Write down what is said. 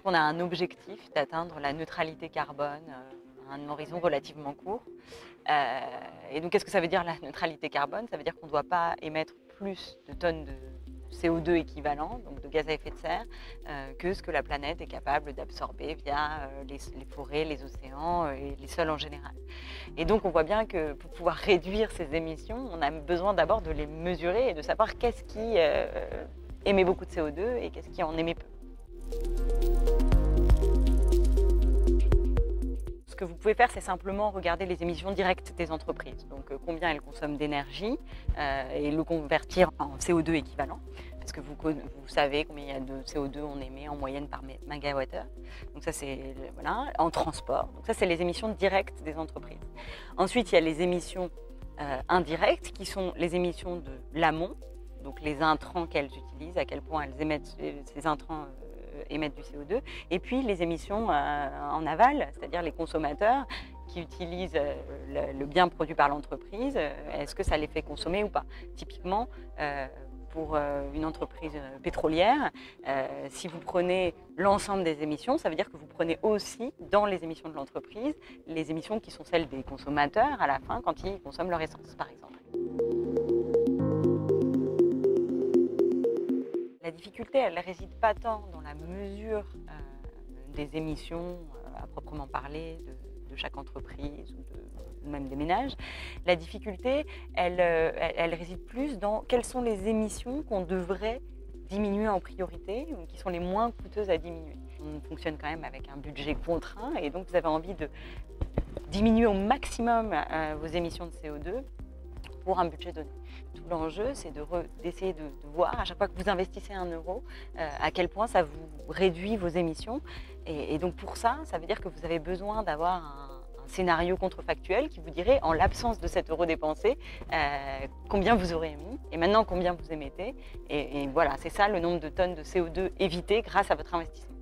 qu'on a un objectif d'atteindre la neutralité carbone à un horizon relativement court. Et donc, qu'est-ce que ça veut dire la neutralité carbone? Ça veut dire qu'on ne doit pas émettre plus de tonnes de CO2 équivalent, donc de gaz à effet de serre, que ce que la planète est capable d'absorber via les forêts, les océans et les sols en général. Et donc on voit bien que pour pouvoir réduire ces émissions, on a besoin d'abord de les mesurer et de savoir qu'est-ce qui émet beaucoup de CO2 et qu'est-ce qui en émet peu. Ce que vous pouvez faire, c'est simplement regarder les émissions directes des entreprises. Donc combien elles consomment d'énergie et le convertir en CO2 équivalent. Parce que vous savez combien il y a de CO2 on émet en moyenne par mégawattheure. Donc ça c'est voilà, en transport. Donc ça c'est les émissions directes des entreprises. Ensuite il y a les émissions indirectes qui sont les émissions de l'amont, donc les intrants qu'elles utilisent, à quel point elles émettent ces intrants émettent du CO2, et puis les émissions en aval, c'est-à-dire les consommateurs qui utilisent le bien produit par l'entreprise, est-ce que ça les fait consommer ou pas? Typiquement, pour une entreprise pétrolière, si vous prenez l'ensemble des émissions, ça veut dire que vous prenez aussi dans les émissions de l'entreprise les émissions qui sont celles des consommateurs à la fin quand ils consomment leur essence, par exemple. La difficulté, elle ne réside pas tant dans la mesure des émissions à proprement parler de chaque entreprise ou même des ménages. La difficulté, elle réside plus dans quelles sont les émissions qu'on devrait diminuer en priorité ou qui sont les moins coûteuses à diminuer. On fonctionne quand même avec un budget contraint et donc vous avez envie de diminuer au maximum vos émissions de CO2 pour un budget donné. Tout l'enjeu, c'est d'essayer de voir à chaque fois que vous investissez 1 euro, à quel point ça vous réduit vos émissions. Et donc pour ça, ça veut dire que vous avez besoin d'avoir un scénario contrefactuel qui vous dirait, en l'absence de cet euro dépensé, combien vous aurez émis et maintenant combien vous émettez. Et voilà, c'est ça le nombre de tonnes de CO2 évitées grâce à votre investissement.